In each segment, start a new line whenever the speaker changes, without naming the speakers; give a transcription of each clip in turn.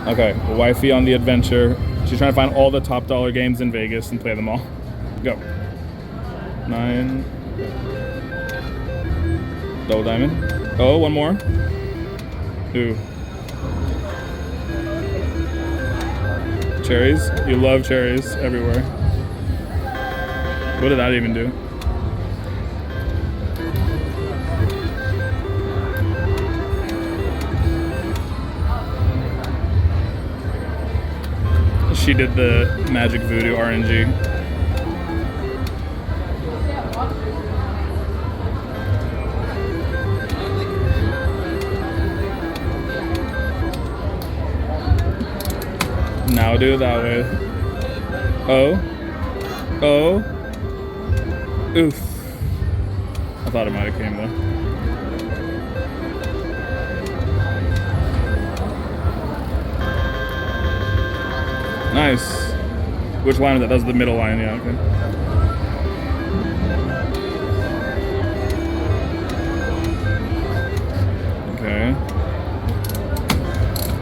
Okay, Wifey on the adventure. She's trying to find all the top dollar games in Vegas and play them all. Go. 9. Double diamond. Oh, one more. Ooh. Cherries. You love cherries everywhere. What did that even do? She did the magic voodoo RNG. Now do it that way. Oh. Oh. Oof. I thought it might have came though. Nice. Which line is that? That's the middle line, yeah, okay. Okay.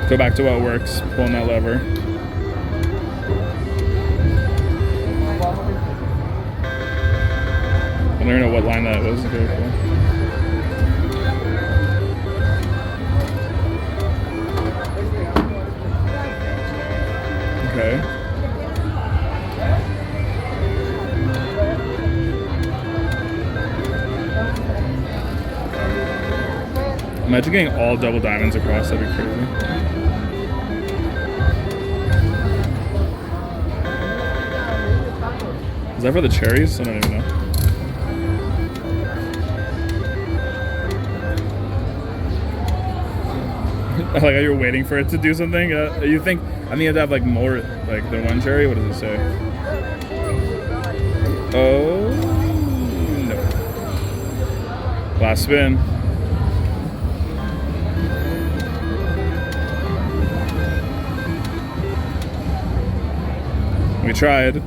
Go back to what works, pulling that lever. I don't even know what line that was. Okay, cool. Okay. Imagine getting all double diamonds across, that'd be crazy. Is that for the cherries? I don't even know. Like, are you waiting for it to do something? You think, I think you have to have like more, like than one cherry? What does it say? Oh, no. Last spin. We tried.